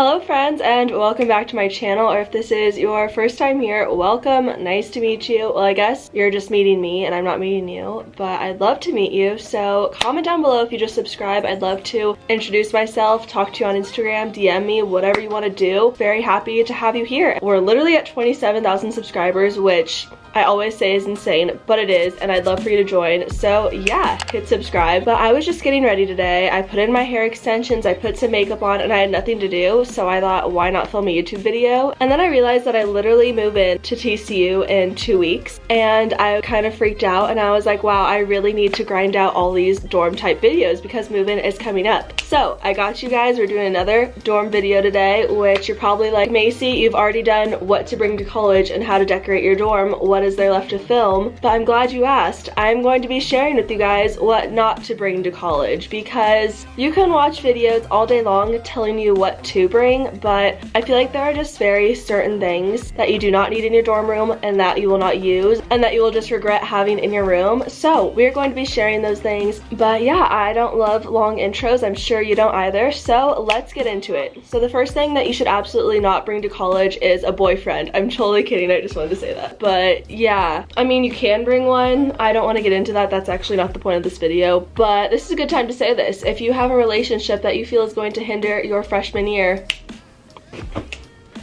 Hello friends, and welcome back to my channel, or if this is your first time here, welcome. Nice to meet you. Well, I guess you're just meeting me and I'm not meeting you, but I'd love to meet you. So comment down below if you just subscribe. I'd love to introduce myself, talk to you on Instagram, DM me, whatever you want to do. Very happy to have you here. We're literally at 27,000 subscribers, which I always say is insane, but it is, and I'd love for you to join. So yeah, hit subscribe. But I was just getting ready today. I put in my hair extensions, I put some makeup on, and I had nothing to do, so I thought, why not film a YouTube video? And then I realized that I literally move in to TCU in 2 weeks, and I kind of freaked out, and I was like, wow, I really need to grind out all these dorm type videos because move-in is coming up. So I got you guys. We're doing another dorm video today, which you're probably like, Macy, you've already done what to bring to college and how to decorate your dorm. What is there left to film? But I'm glad you asked. I'm going to be sharing with you guys what not to bring to college, because you can watch videos all day long telling you what to bring, but I feel like there are just very certain things that you do not need in your dorm room and that you will not use and that you will just regret having in your room. So we're going to be sharing those things. But yeah, I don't love long intros. I'm sure you don't either. So let's get into it. So the first thing that you should absolutely not bring to college is a boyfriend. I'm totally kidding. I just wanted to say that. But yeah, I mean, you can bring one. I don't want to get into that. That's actually not the point of this video, but this is a good time to say this. If you have a relationship that you feel is going to hinder your freshman year,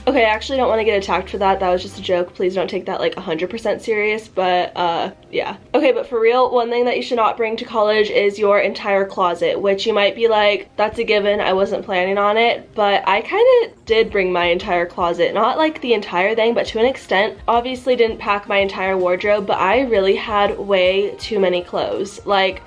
okay, I actually don't want to get attacked for that. That was just a joke. Please don't take that like 100% serious, but yeah. Okay, but for real, one thing that you should not bring to college is your entire closet, which you might be like, that's a given, I wasn't planning on it, but I kind of did bring my entire closet. Not like the entire thing, but to an extent. Obviously didn't pack my entire wardrobe, but I really had way too many clothes. Like,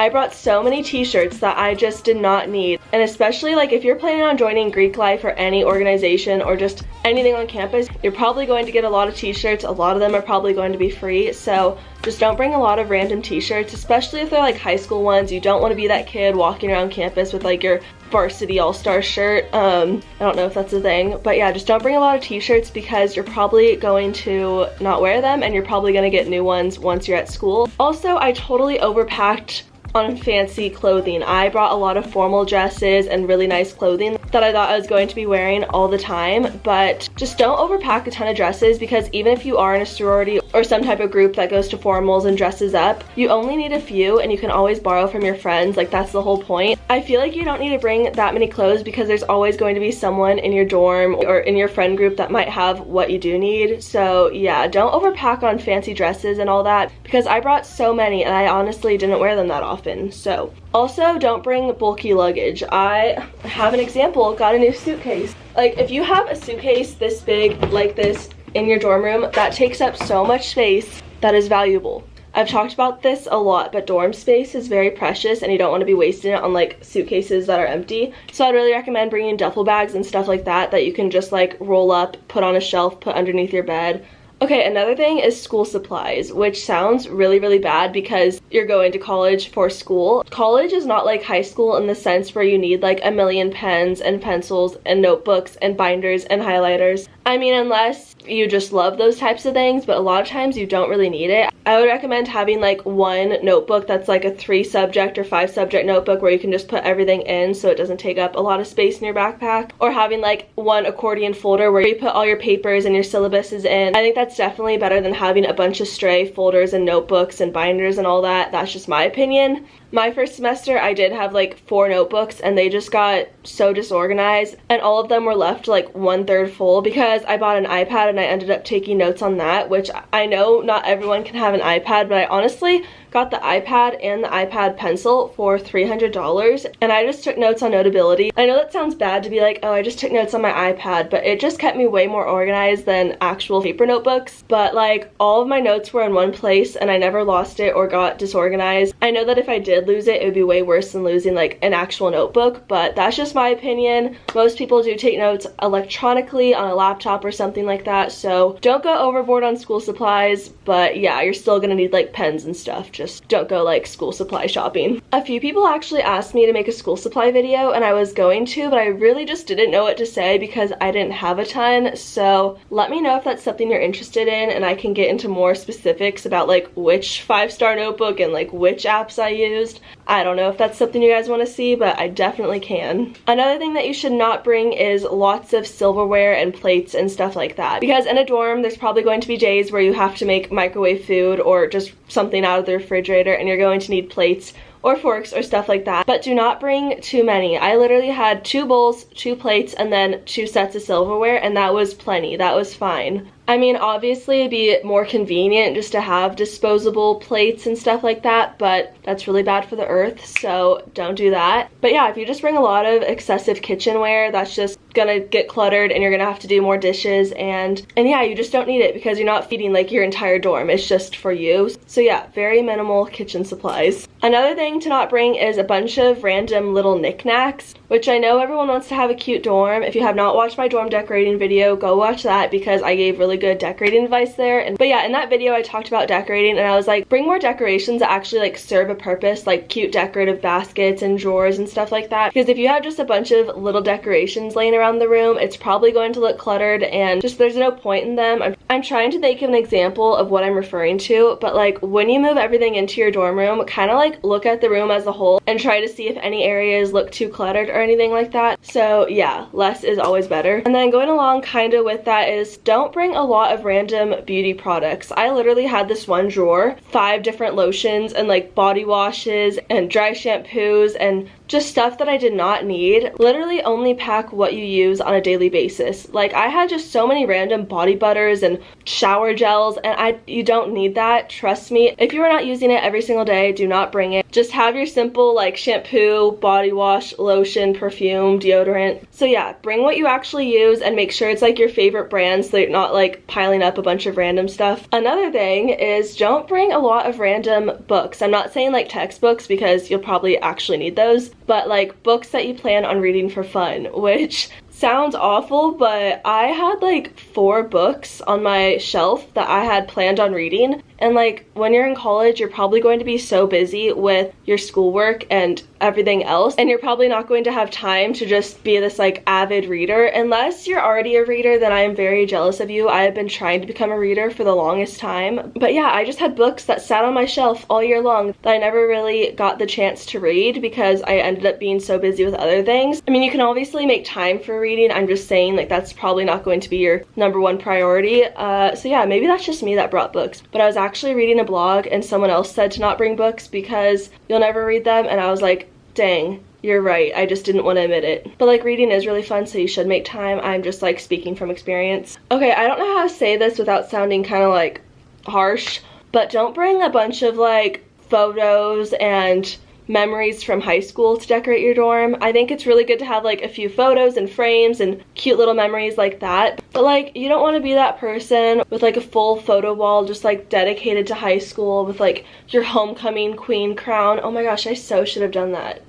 I brought so many t-shirts that I just did not need. And especially like if you're planning on joining Greek Life or any organization or just anything on campus, you're probably going to get a lot of t-shirts. A lot of them are probably going to be free. So just don't bring a lot of random t-shirts, especially if they're like high school ones. You don't want to be that kid walking around campus with like your varsity all-star shirt. I don't know if that's a thing, but yeah, just don't bring a lot of t-shirts because you're probably going to not wear them and you're probably going to get new ones once you're at school. Also, I totally overpacked on fancy clothing. I brought a lot of formal dresses and really nice clothing that I thought I was going to be wearing all the time, but just don't overpack a ton of dresses, because even if you are in a sorority or some type of group that goes to formals and dresses up, you only need a few and you can always borrow from your friends. Like, that's the whole point. I feel like you don't need to bring that many clothes because there's always going to be someone in your dorm or in your friend group that might have what you do need. So yeah, don't overpack on fancy dresses and all that, because I brought so many and I honestly didn't wear them that often. So also, don't bring bulky luggage. I have an example, got a new suitcase. Like, if you have a suitcase this big like this in your dorm room, that takes up so much space that is valuable. I've talked about this a lot, but dorm space is very precious and you don't want to be wasting it on like suitcases that are empty. So I'd really recommend bringing duffel bags and stuff like that that you can just like roll up, put on a shelf, put underneath your bed. Okay, another thing is school supplies, which sounds really, really bad because you're going to college for school. College is not like high school in the sense where you need like a million pens and pencils and notebooks and binders and highlighters. I mean, unless you just love those types of things, but a lot of times you don't really need it. I would recommend having like one notebook that's like a 3-subject or 5-subject notebook where you can just put everything in so it doesn't take up a lot of space in your backpack, or having like one accordion folder where you put all your papers and your syllabuses in. I think that's definitely better than having a bunch of stray folders and notebooks and binders and all that. That's just my opinion. My first semester, I did have like 4 notebooks and they just got so disorganized, and all of them were left like 1/3 full because I bought an iPad and I ended up taking notes on that, which I know not everyone can have an iPad, but I honestly got the iPad and the iPad pencil for $300, and I just took notes on Notability. I know that sounds bad to be like, oh, I just took notes on my iPad, but it just kept me way more organized than actual paper notebooks. But like, all of my notes were in one place and I never lost it or got disorganized. I know that if I did lose it, it would be way worse than losing like an actual notebook, but that's just my opinion. Most people do take notes electronically on a laptop or something like that, so don't go overboard on school supplies. But yeah, you're still gonna need like pens and stuff. just don't go like school supply shopping. A few people actually asked me to make a school supply video, and I was going to, but I really just didn't know what to say because I didn't have a ton. So let me know if that's something you're interested in, and I can get into more specifics about like which 5-star notebook and like which apps I used. I don't know if that's something you guys want to see, but I definitely can. Another thing that you should not bring is lots of silverware and plates and stuff like that, because in a dorm there's probably going to be days where you have to make microwave food or just something out of the refrigerator, and you're going to need plates or forks or stuff like that, but do not bring too many. I literally had 2 bowls, 2 plates, and then 2 sets of silverware, and that was plenty. That was fine. I mean, obviously it'd be more convenient just to have disposable plates and stuff like that, but that's really bad for the earth, so don't do that. But yeah, if you just bring a lot of excessive kitchenware, that's just gonna get cluttered and you're gonna have to do more dishes, and yeah, you just don't need it because you're not feeding like your entire dorm. It's just for you. So yeah, very minimal kitchen supplies. Another thing to not bring is a bunch of random little knickknacks, which I know everyone wants to have a cute dorm. If you have not watched my dorm decorating video, go watch that because I gave really good decorating advice there. But yeah, in that video I talked about decorating, and I was like, bring more decorations that actually like serve a purpose, like cute decorative baskets and drawers and stuff like that, because if you have just a bunch of little decorations laying around the room, it's probably going to look cluttered and just there's no point in them. I'm trying to think of an example of what I'm referring to, but like when you move everything into your dorm room, kind of like look at the room as a whole and try to see if any areas look too cluttered or anything like that. So yeah, less is always better. And then going along kind of with that is don't bring a lot of random beauty products. I literally had this one drawer, 5 different lotions and like body washes and dry shampoos and just stuff that I did not need. Literally only pack what you use on a daily basis. Like I had just so many random body butters and shower gels, and you don't need that. Trust me, if you are not using it every single day, do not bring it. Just have your simple like shampoo, body wash, lotion, perfume, deodorant. So yeah, bring what you actually use and make sure it's like your favorite brands so you're not like piling up a bunch of random stuff. Another thing is don't bring a lot of random books. I'm not saying like textbooks because you'll probably actually need those, but like books that you plan on reading for fun, which sounds awful, but I had like 4 books on my shelf that I had planned on reading. And like when you're in college, you're probably going to be so busy with your schoolwork and everything else, and you're probably not going to have time to just be this like avid reader. Unless you're already a reader, then I am very jealous of you. I have been trying to become a reader for the longest time. But yeah, I just had books that sat on my shelf all year long that I never really got the chance to read because I ended up being so busy with other things. I mean, you can obviously make time for reading. I'm just saying like that's probably not going to be your #1 priority. So yeah, maybe that's just me that brought books. But I was actually reading a blog and someone else said to not bring books because you'll never read them, and I was like, dang, you're right. I just didn't want to admit it. But like reading is really fun, so you should make time. I'm just like speaking from experience. Okay, I don't know how to say this without sounding kind of like harsh, but don't bring a bunch of like photos and memories from high school to decorate your dorm. I think it's really good to have like a few photos and frames and cute little memories like that, but like you don't want to be that person with like a full photo wall just like dedicated to high school with like your homecoming queen crown. Oh my gosh, I so should have done that.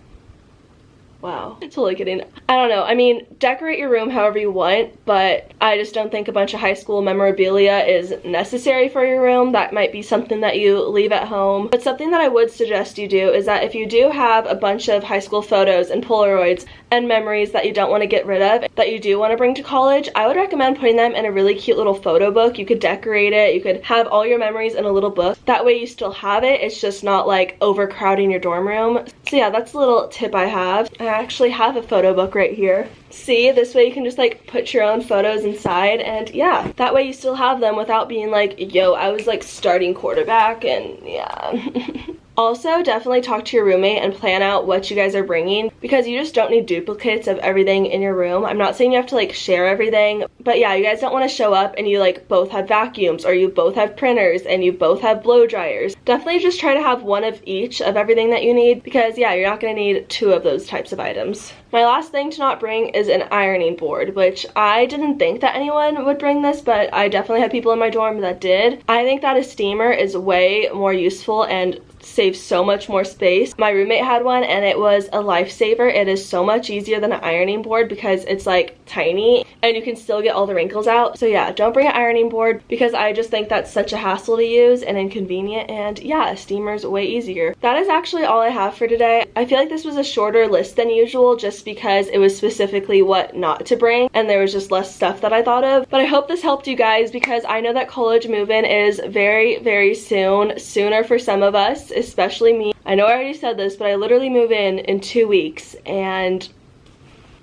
Wow, totally kidding. I don't know. I mean, decorate your room however you want, but I just don't think a bunch of high school memorabilia is necessary for your room. That might be something that you leave at home. But something that I would suggest you do is that if you do have a bunch of high school photos and Polaroids and memories that you don't want to get rid of, that you do want to bring to college, I would recommend putting them in a really cute little photo book. You could decorate it. You could have all your memories in a little book. That way you still have it. It's just not like overcrowding your dorm room. So yeah, that's a little tip I have. I actually have a photo book right here. See, this way you can just like put your own photos inside, and yeah, that way you still have them without being like, yo, I was like starting quarterback, and yeah. Also, definitely talk to your roommate and plan out what you guys are bringing, because you just don't need duplicates of everything in your room. I'm not saying you have to like share everything, but yeah, you guys don't want to show up and you like both have vacuums, or you both have printers, and you both have blow dryers. Definitely just try to have one of each of everything that you need, because yeah, you're not going to need 2 of those types of items. My last thing to not bring is an ironing board, which I didn't think that anyone would bring this, but I definitely had people in my dorm that did. I think that a steamer is way more useful and saves so much more space. My roommate had one and it was a lifesaver. It is so much easier than an ironing board because it's like tiny and you can still get all the wrinkles out. So yeah, don't bring an ironing board because I just think that's such a hassle to use and inconvenient, and yeah, a steamer's way easier. That is actually all I have for today. I feel like this was a shorter list than usual just because it was specifically what not to bring and there was just less stuff that I thought of. But I hope this helped you guys because I know that college move-in is very, very soon, sooner for some of us, especially me. I know I already said this, but I literally move in 2 weeks, and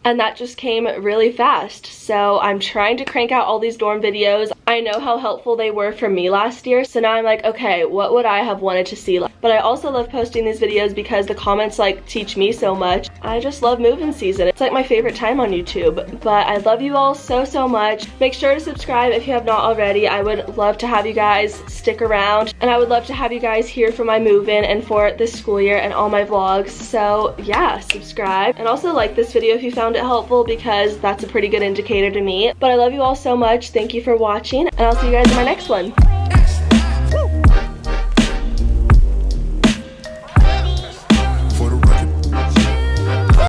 that just came really fast. So I'm trying to crank out all these dorm videos. I know how helpful they were for me last year, so now I'm like, okay, what would I have wanted to see? But I also love posting these videos because the comments like teach me so much. I just love move-in season. It's like my favorite time on YouTube. But I love you all so, so much. Make sure to subscribe if you have not already. I would love to have you guys stick around, and I would love to have you guys here for my move-in and for this school year and all my vlogs. So yeah, subscribe, and also like this video if you found it helpful because that's a pretty good indicator to me. But I love you all so much. Thank you for watching, and I'll see you guys in my next one.